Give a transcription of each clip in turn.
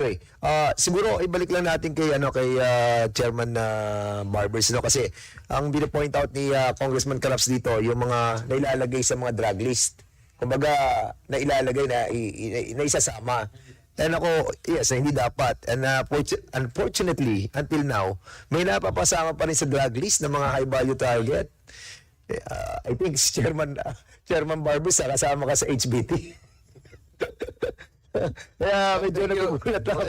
Okay. Siguro ibalik lang natin kay Chairman Barbers, no, kasi ang bino-point out ni Congressman Caraps dito yung mga nailalagay sa mga drug list. Kumbaga nailalagay na isasama. And ako, yes, hindi dapat. And unfortunately, until now, may napapasama pa rin sa drug list ng mga high value target. I think Chairman Barbers, kasama ka sa HBT. Kaya medyo nagugulat ako.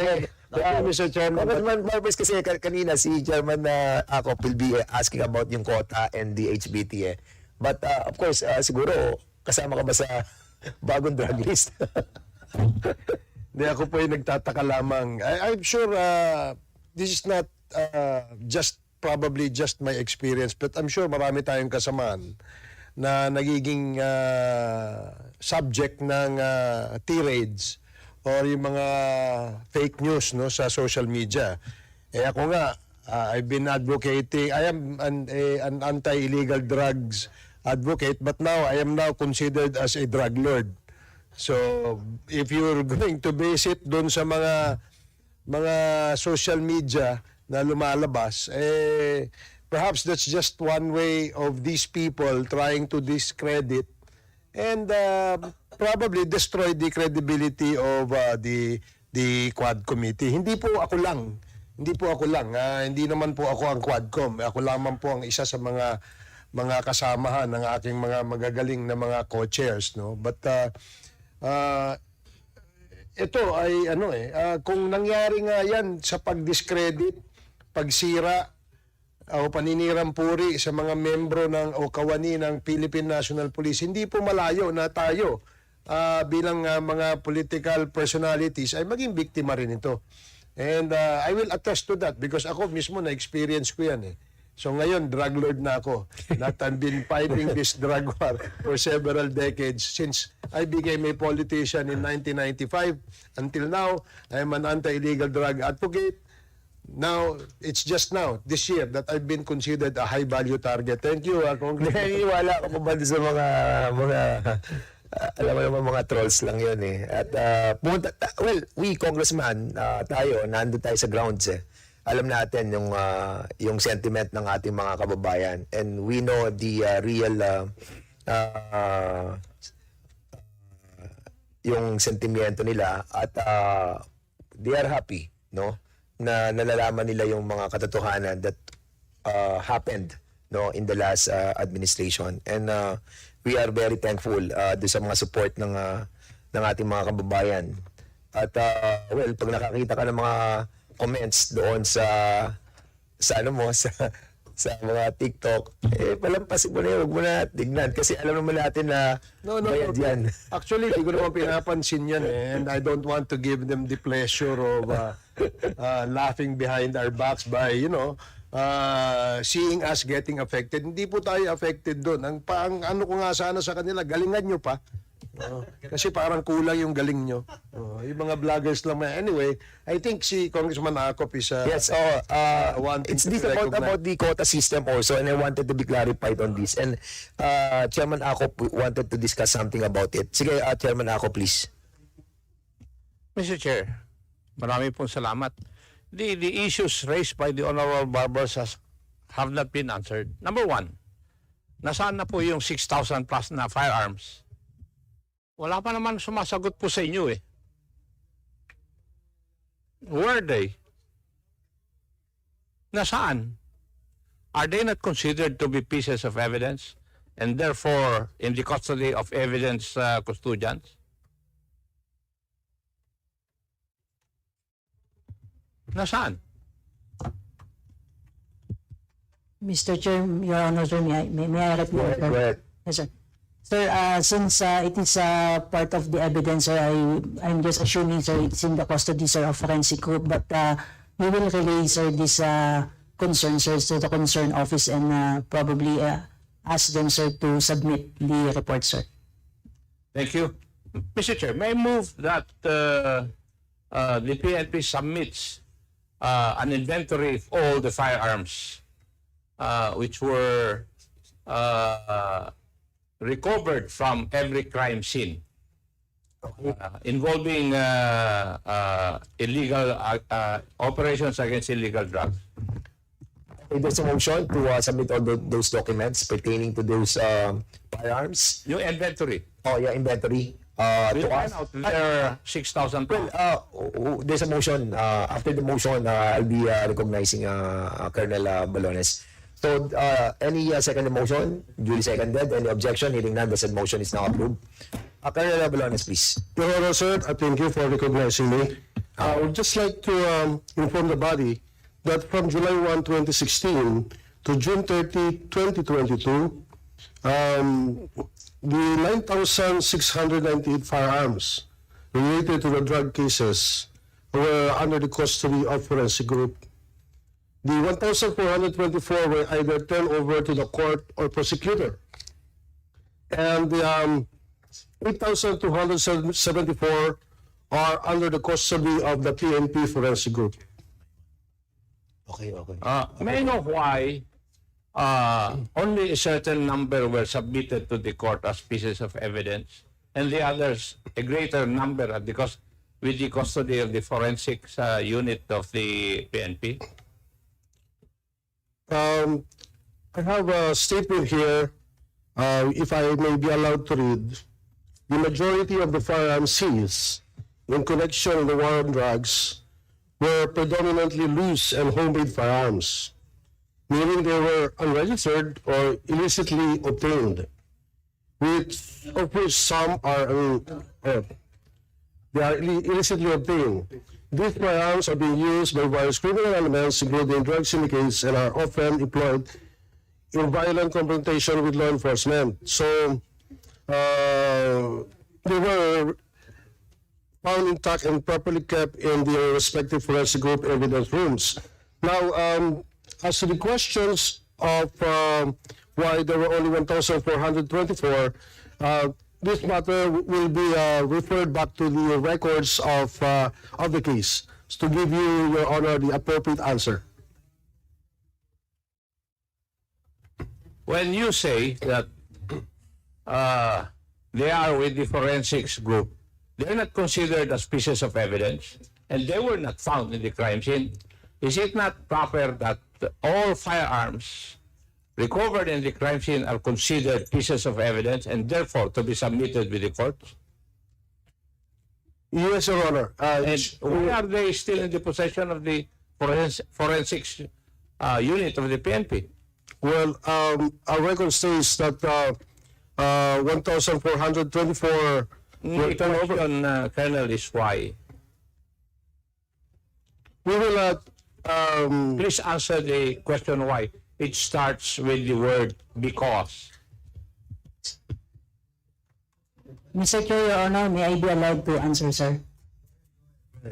Mr. Chairman. Congressman Barbers, kasi kanina si Chairman ako will be asking about yung quota and the HBT. But of course, siguro kasama ka ba sa bagong drug list? Hindi, ako po yung nagtataka lamang. I'm sure this is not probably just my experience, but I'm sure marami tayong kasamaan na nagiging subject ng tirades or yung mga fake news, no, sa social media. Ako nga, I've been advocating, I am an anti-illegal drugs advocate, but now I am now considered as a drug lord. So, if you're going to base it doon sa mga social media na lumalabas, perhaps that's just one way of these people trying to discredit and probably destroy the credibility of the Quad Committee. Hindi po ako lang. Hindi naman po ako ang Quadcom. Ako lamang po ang isa sa mga kasamahan ng aking mga magagaling na mga co-chairs, no? But ito ay kung nangyari nga yan sa pag-discredit, pagsira o paninirang puri sa mga membro o kawani ng Philippine National Police, hindi po malayo na tayo bilang mga political personalities ay maging biktima rin ito. And I will attest to that because ako mismo na-experience ko yan . So ngayon, drug lord na ako. That I've been fighting this drug war for several decades since I became a politician in 1995. Until now, I am an anti-illegal drug advocate. Now, it's just now, this year, that I've been considered a high-value target. Thank you, Congressman. Naniniwala ako ba sa mga alam mo naman, mga trolls lang yun . At we Congressman, nandun tayo sa grounds . Alam natin yung sentiment ng ating mga kababayan, and we know the real yung sentimiento nila, at they are happy, no, na nalalaman nila yung mga katotohanan that happened, no, in the last administration. And we are very thankful do sa mga support ng ating mga kababayan. At pag nakakita ka ng mga comments doon sa mga TikTok, palampasin mo na yun, huwag mo na tignan. Kasi alam naman natin na bayad yan. Actually, hindi ko naman pinapansin yan . And I don't want to give them the pleasure of laughing behind our backs by, seeing us getting affected. Hindi po tayo affected doon. Ang ano ko nga sana sa kanila, galingan nyo pa. Kasi parang kulang yung galing nyo. Yung mga vloggers lang. Anyway, I think si Congressman Acop is yes, it's about the quota system also, and I wanted to be clarified on this. And Chairman Acop wanted to discuss something about it. Sige, Chairman Acop, please. Mr. Chair, marami pong salamat. The issues raised by the Honorable Barbers have not been answered. Number one, nasaan na po yung 6,000 plus na firearms? Wala pa naman sumasagot po sa inyo . Where are they? Nasaan? Are they not considered to be pieces of evidence and therefore in the custody of evidence custodians? Nasaan? Mr. Chair, Your Honor, sir, may I reply? Go ahead. Yes, sir. Sir, since it is part of the evidence, sir, I'm just assuming, sir, it's in the custody, sir, of forensic group, but we will relay, sir, this concern, sir, to the concerned office and probably ask them, sir, to submit the report, sir. Thank you. Mr. Chair, may I move that the PNP submits an inventory of all the firearms which were recovered from every crime scene involving illegal operations against illegal drugs. Okay, there's a motion to submit all those documents pertaining to those firearms. Yung inventory. Oh, yeah, inventory. We To find us. out there are 6,000 Well, pounds. there's a motion. After the motion, I'll be recognizing Colonel Balones. So, any second motion? Duly seconded. Any objection? Hearing none, the said motion is now approved. Colonel Balones, please. Your Honor, sir, I thank you for recognizing me. I would just like to inform the body that from July 1, 2016 to June 30, 2022, the 9,698 firearms related to the drug cases were under the custody of forensic group. The 1,424 were either turned over to the court or prosecutor. And the 8,274 are under the custody of the PNP forensic group. Okay. May I know why only a certain number were submitted to the court as pieces of evidence, and the others, a greater number, because with the custody of the forensics unit of the PNP? I have a statement here, if I may be allowed to read. The majority of the firearms seized in connection with the war on drugs were predominantly loose and homemade firearms, meaning they were unregistered or illicitly obtained, of which some are illicitly obtained. These firearms are being used by various criminal elements, including drug syndicates, and are often employed in violent confrontation with law enforcement. So, they were found intact and properly kept in their respective forensic group evidence rooms. Now, as to the questions of why there were only 1,424, this matter will be referred back to the records of the case to give you, Your Honor, the appropriate answer. When you say that they are with the forensics group, they're not considered as pieces of evidence, and they were not found in the crime scene. Is it not proper that all firearms recovered in the crime scene are considered pieces of evidence and therefore to be submitted with the courts? Yes, Your Honor. And why are they still in the possession of the forensics unit of the PNP? Well, our record says that 1,424 were The turned over. question, Colonel, is why. We will Please answer the question why. It starts with the word because. Mr. Chair, Your Honor, may I be allowed to answer, sir?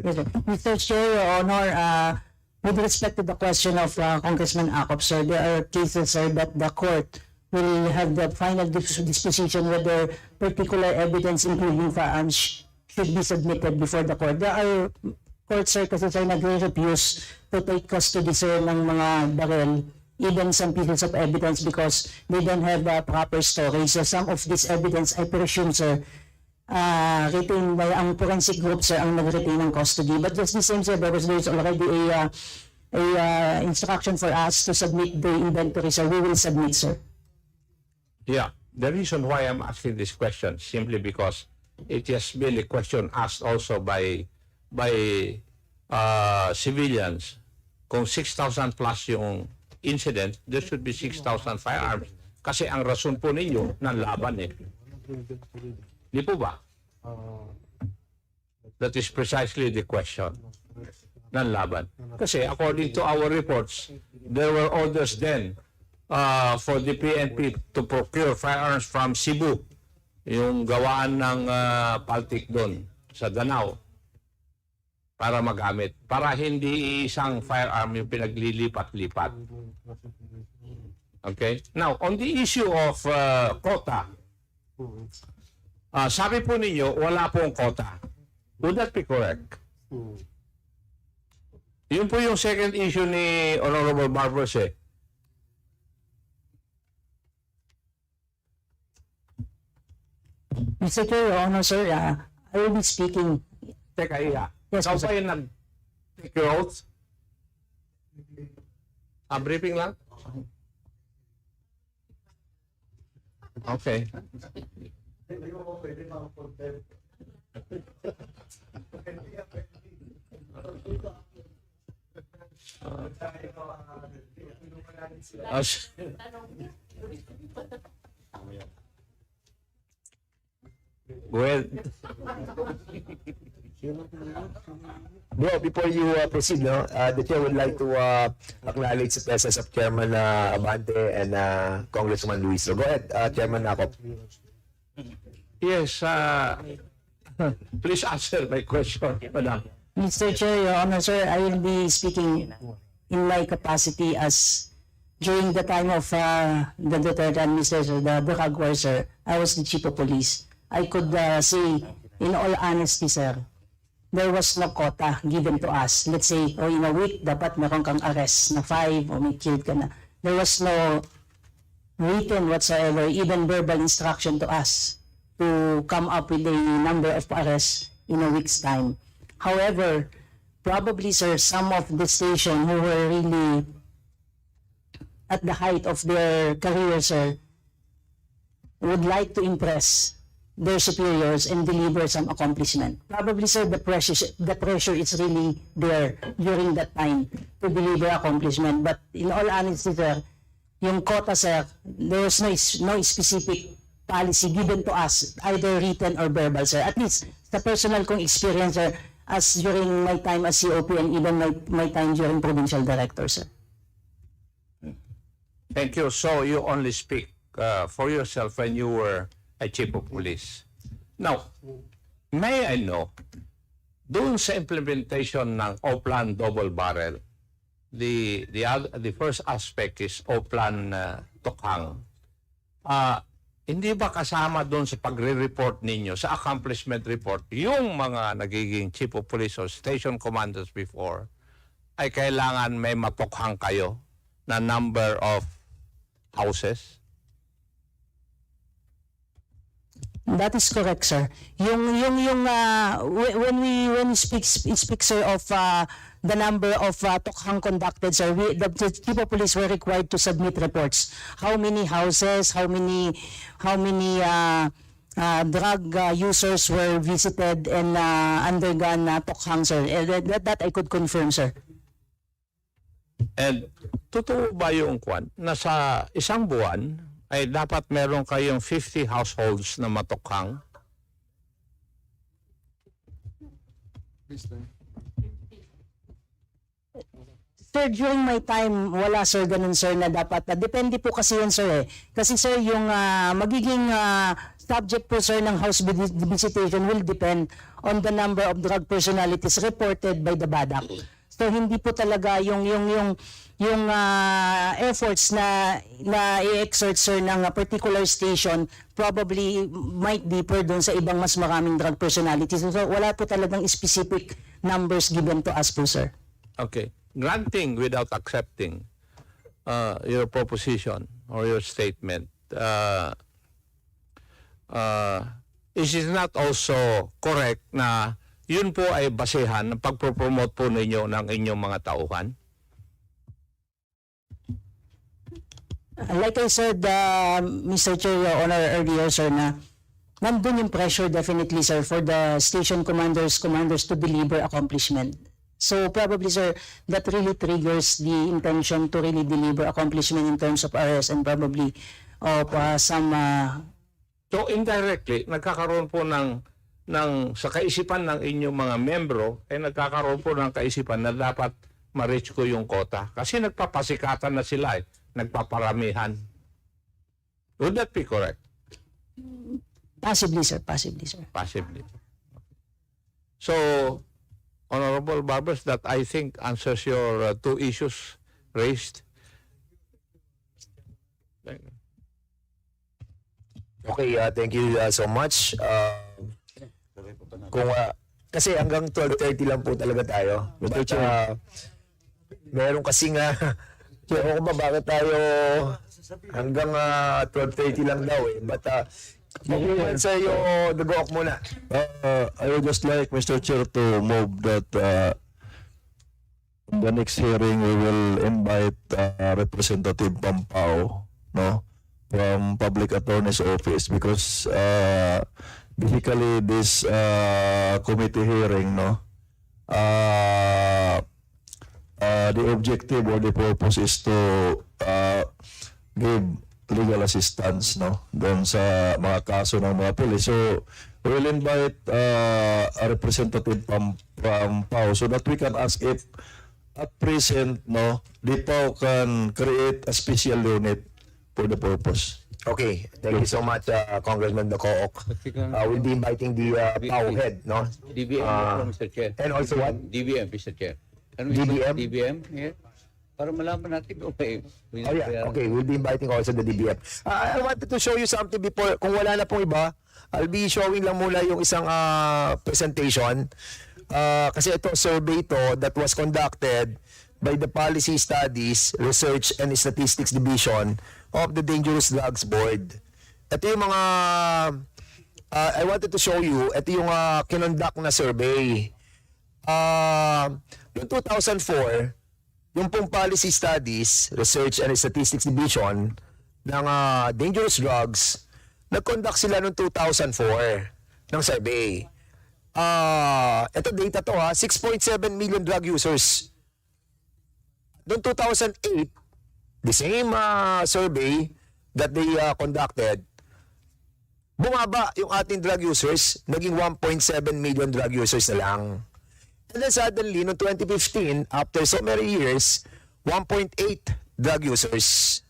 Yes, sir. Mr. Chair, Your Honor, with respect to the question of Congressman Acop, sir, there are cases, sir, that the court will have the final disposition whether particular evidence, including firearms, should be submitted before the court. There are courts, sir, kasi sir, nagre-refuse to take custody, sir, ng mga barrel, even some pieces of evidence because they don't have a proper storage. So some of this evidence, I presume, sir, retained by ang forensic group, sir, ang nag-retain ng custody. But just the same, sir, there's already a instruction for us to submit the inventory, sir. We will submit, sir. Yeah, the reason why I'm asking this question simply because it has been a question asked also by civilians. Kung 6,000 plus yung incident, there should be 6,000 firearms. Kasi ang rason po ninyo, nanlaban eh. Di po ba? That is precisely the question. Nanlaban. Kasi according to our reports, there were orders then for the PNP to procure firearms from Cebu. Yung gawaan ng Paltic doon sa Danao para magamit. Para hindi isang firearm yung pinaglilipat-lipat. Okay? Now, on the issue of quota, sabi po ninyo, wala pong quota. Would that be correct? Yun po yung second issue ni Honorable Barbers eh. Mr. Chair, Your Honor, sir, I will be speaking. Teka, iya. Yes, Ikaw sir. ba yung nag-take your oath? Briefing lang? Okay. As- Go ahead. Bro, before you proceed, no, the chair would like to acknowledge the presence of Chairman Abante and Congressman Luis. So go ahead, Chairman Nakop. Yes, please answer my question, madam. Mr. Chair, Your Honor, sir, I will be speaking in my capacity as during the time of the Duterte administration, the drug war, sir, I was the chief of police. I could say, in all honesty, sir, there was no quota given to us. Let's say, in a week, dapat meron kang arrest na 5 o may killed ka na. There was no written whatsoever, even verbal instruction to us to come up with a number of arrests in a week's time. However, probably, sir, some of the station who were really at the height of their career, sir, would like to impress their superiors and deliver some accomplishment. Probably, sir, the pressure is really there during that time to deliver accomplishment. But in all honesty, sir, yung quota, sir, there was no specific policy given to us, either written or verbal, sir. At least, sa personal kong experience, sir, as during my time as COP and even my time during provincial director, sir. Thank you. So you only speak for yourself when you were a chief of police. Now, may I know, doon sa implementation ng O-Plan double barrel, the first aspect is O-Plan Tokhang. Hindi ba kasama doon sa pagre-report ninyo, sa accomplishment report, yung mga nagiging chief of police or station commanders before, ay kailangan may matokhang kayo na number of houses? That is correct, sir. When we speak sir of the number of tokhang conducted, sir, the chief of police were required to submit reports. How many houses, how many drug users were visited and undergone tokhang, sir. That I could confirm, sir. And totoo ba yung kwan na sa isang buwan ay dapat meron kayong 50 households na matokhang? Sir, during my time, wala, sir, ganun, sir, na dapat. Depende po kasi yun, sir, eh. Kasi, sir, yung magiging subject po, sir, ng house visitation will depend on the number of drug personalities reported by the BADAC. So, hindi po talaga yung efforts na i-exert, sir, ng particular station probably might differ doon sa ibang mas maraming drug personalities. So, wala po talagang specific numbers given to us po, sir. Okay. Granting without accepting your proposition or your statement, is it not also correct na yun po ay basehan ng pagpropromote po ninyo ng inyong mga tauhan? Like I said, Mr. Chair, Your Honor, earlier, sir, na nandun yung pressure definitely, sir, for the station commanders to deliver accomplishment. So probably, sir, that really triggers the intention to really deliver accomplishment in terms of arrest and probably of some... So indirectly, nagkakaroon po ng sa kaisipan ng inyong mga membro, ay nagkakaroon po ng kaisipan na dapat ma-reach ko yung quota. Kasi nagpapasikatan na sila, nagpaparamihan. Would that be correct? Possibly, sir. Possibly, sir. Possibly. So, Honorable Barbers, that I think answers your two issues raised. Okay, thank you so much. Kasi hanggang 12:30 lang po talaga tayo. Mr. Chair, meron kasi nga, ewan ko ba bakit tayo hanggang 12:30 lang daw eh. But Okay, sa iyo, Dagook muna. I would just like, Mr. Chair, to move that the next hearing we will invite Representative Pampao, no, from Public Attorney's Office, because basically this committee hearing, no, the objective or the purpose is to give legal assistance, no, doon sa mga kaso ng mga pulis. So we will invite a representative from PAO so that we can ask if at present, no, the PAO can create a special unit for the purpose. Okay, thank you so much, Congressman Dagook. We'll be inviting the PAO head, no? DBM, Mr. Chair. And also what? DBM, Mr. Chair. Can we DBM? DBM here? Para malaman natin, okay. Oh yeah, okay. We'll be inviting also the DBM. I wanted to show you something before. Kung wala na pong iba, I'll be showing lang muna yung isang presentation. Kasi ito, survey to that was conducted by the Policy Studies, Research and Statistics Division of the Dangerous Drugs Board. Ito yung mga, I wanted to show you, ito yung kinonduct na survey. Noong 2004, yung pong Policy Studies, Research and Statistics Division ng Dangerous Drugs, nag-conduct sila noong 2004 ng survey. Ito data to 6.7 million drug users. Noong 2008, the same survey that they conducted, bumaba yung ating drug users, naging 1.7 million drug users na lang. And then suddenly, noong 2015, after so many years, 1.8 drug users.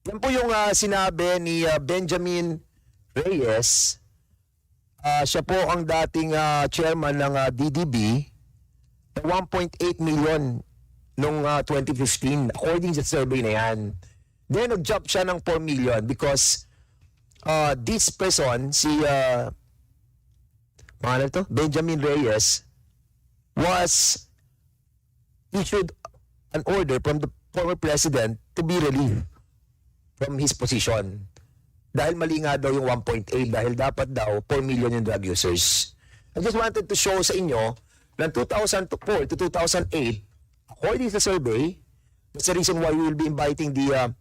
Yan po yung sinabi ni Benjamin Reyes. Siya po ang dating chairman ng DDB, na 1.8 million noong 2015, according sa survey na yan. Then, nag-jump siya ng 4 million because this person, si Benjamin Reyes, was issued an order from the former president to be relieved from his position. Dahil mali nga daw yung 1.8 dahil dapat daw 4 million yung drug users. I just wanted to show sa inyo na 2004 to 2008, according sa survey, that's the reason why we will be inviting the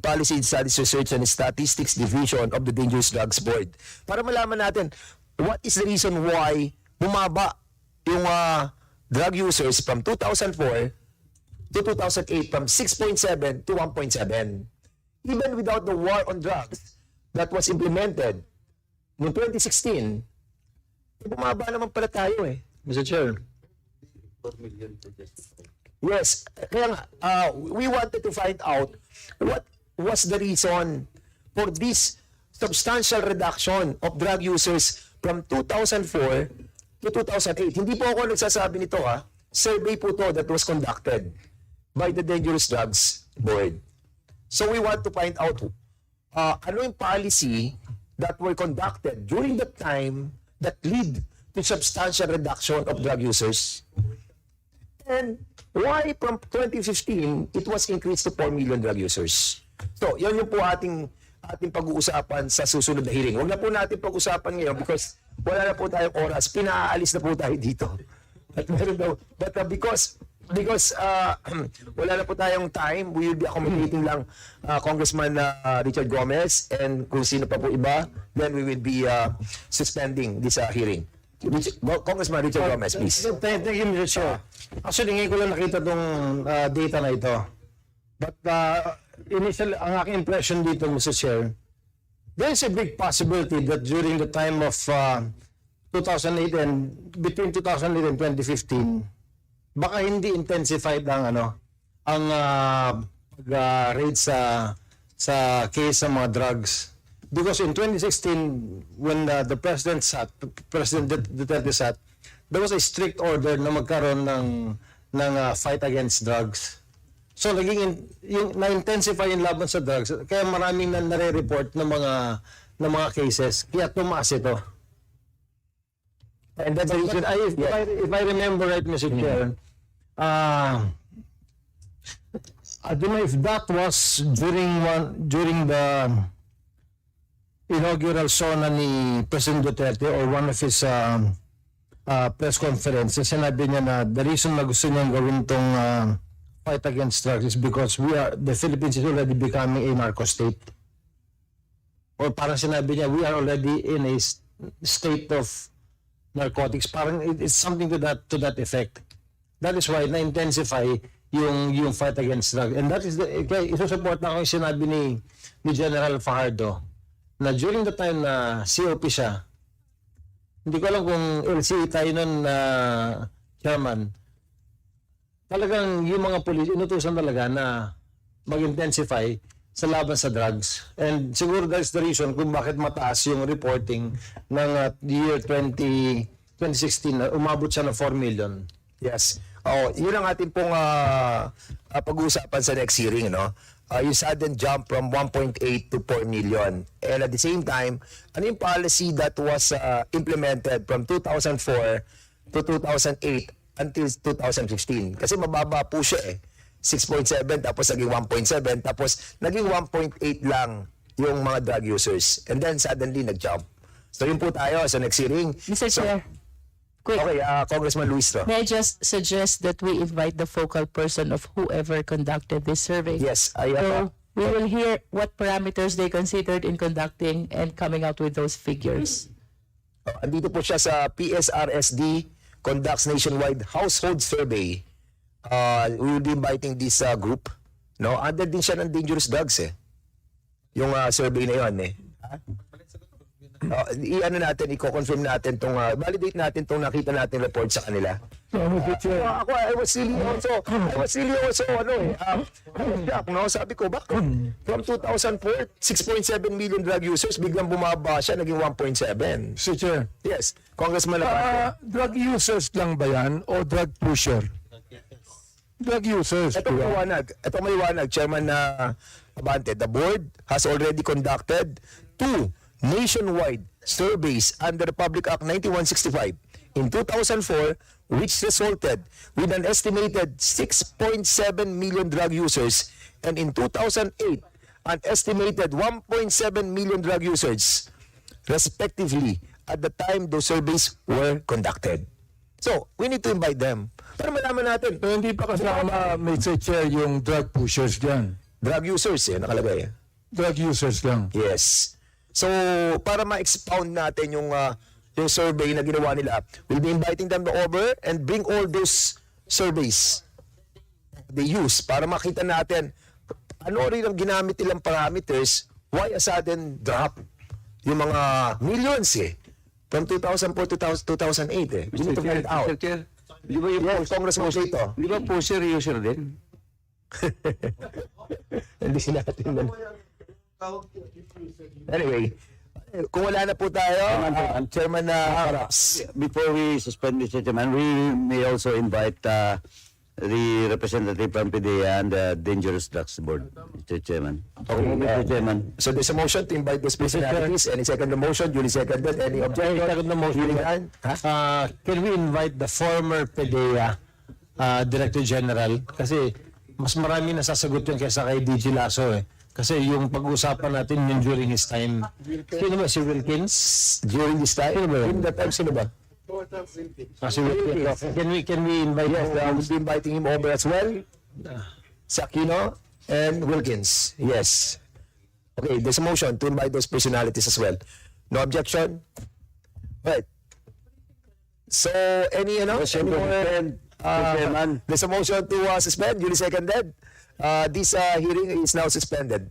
Policy Studies, Research and Statistics Division of the Dangerous Drugs Board. Para malaman natin, what is the reason why bumaba yung drug users from 2004 to 2008 from 6.7 to 1.7. Even without the war on drugs that was implemented noong 2016, bumaba naman pala tayo eh. Mr. Chair. Yes, kaya nga, we wanted to find out what was the reason for this substantial reduction of drug users from 2004 to 2008. Hindi po ako nagsasabi nito survey po to that was conducted by the Dangerous Drugs Board. So we want to find out ano yung policy that were conducted during that time that lead to substantial reduction of drug users. And why from 2015, it was increased to 4 million drug users. So, yan yung po ating pag-uusapan sa susunod na hearing. Huwag na po natin pag-usapan ngayon because wala na po tayong oras. Pinaalis na po tayo dito. But because wala na po tayong time, we will be accommodating lang Congressman Richard Gomez and kung sino pa po iba, then we will be suspending this hearing. Congressman Richard Gomez, please. Thank you, Mr. Chair. Actually, ngayon ko lang nakita itong data na ito. But initially, ang aking impression dito, Mr. Chair, there is a big possibility that during the time of 2008 and between 2008 and 2015, baka hindi intensified ang pag-raid sa case ng mga drugs. Because in 2016, when the President Duterte sat, there was a strict order na magkaroon ng fight against drugs. So na-intensify yung laban sa drugs. Kaya maraming nare-report ng mga cases. Kaya tumaas ito. And that's the reason, if I remember right, Mr. Chair, I don't know if that was during the inaugural sona ni President Duterte or one of his press conferences. Sinabi niya na the reason na gusto niyang gawin tong fight against drugs is because the Philippines is already becoming a narco state. Or parang sinabi niya, we are already in a state of narcotics. Parang it's something to that effect. That is why na-intensify yung fight against drugs. And that is kaya isusupport na ako yung sinabi ni General Fajardo na during the time na COP siya, hindi ko alam kung LCA tayo nun na chairman, talagang yung mga pulis, inutusan talaga na mag-intensify sa laban sa drugs. And siguro that's the reason kung bakit mataas yung reporting ng year 2016 na umabot siya ng 4 million. Yes. Yun ang ating pong pag-uusapan sa next hearing, no? Yung sudden jump from 1.8 to 4 million. And at the same time, ano yung policy that was implemented from 2004 to 2008 until 2015? Kasi mababa po siya eh. 6.7 tapos naging 1.7 tapos naging 1.8 lang yung mga drug users. And then suddenly nag-jump. So yun po tayo sa next hearing. Mr. Chair, quick. Okay, Congressman Luis. May I just suggest that we invite the focal person of whoever conducted this survey? Yes, So we will hear what parameters they considered in conducting and coming out with those figures. andito po siya sa PSRSD conducts nationwide household survey. We will be inviting this group. No, under din siya ng dangerous drugs eh. Yung survey na 'yon eh. I-ano natin, i-confirm natin tong validate natin tong nakita natin report sa kanila. Ako, I was really also shocked, no? Sabi ko, bakit? From 2004, 6.7 million drug users, biglang bumaba siya, naging 1.7. Mr. Chair, Yes, Congressman Labate. drug users lang ba yan o drug pusher? Drug users. Ito maliwanag, Chairman Abante. The board has already conducted 2 nationwide surveys under the Public Act 9165 in 2004, which resulted with an estimated 6.7 million drug users, and in 2008, an estimated 1.7 million drug users, respectively, at the time those surveys were conducted. So, we need to invite them para malaman natin. Pero hindi pa kasama, Mr. Chair, yung drug pushers dyan. Drug users, nakalagay. Drug users lang. Yes. So, para ma-expound natin yung survey na ginawa nila, we'll be inviting them over and bring all those surveys they use para makita natin ano rin ang ginamit nilang parameters, why a sudden drop. Yung mga millions from 2004 to 2008 We need to find out. Mr. Chair, di ba yung Congressman Dito. Di ba pusher user din? Hindi natin Anyway, kung wala na po tayo, Chairman Karaps. Before we suspend, Mr. Chairman, we may also invite the representative from PDEA and the Dangerous Drugs Board, Mr. Chairman. Okay, Mr. Chairman. So there's a motion to invite those personalities. Any second the motion? Duly seconded. Any objection? Second the motion. Can we invite the former PDEA Director General? Kasi mas marami nasasagot yun kaysa kay DG Lasso Kasi yung pag-usapan natin yun during his time. Sino ba? Si Wilkins? During this time? During that time, sino ba? Si Wilkins. Can we invite Yes, him? we'll be inviting him over as well. Sakino and Wilkins. Yes. Okay, there's a motion to invite those personalities as well. No objection? Right. So, any more? There's a motion to suspend. Duly seconded. This hearing is now suspended.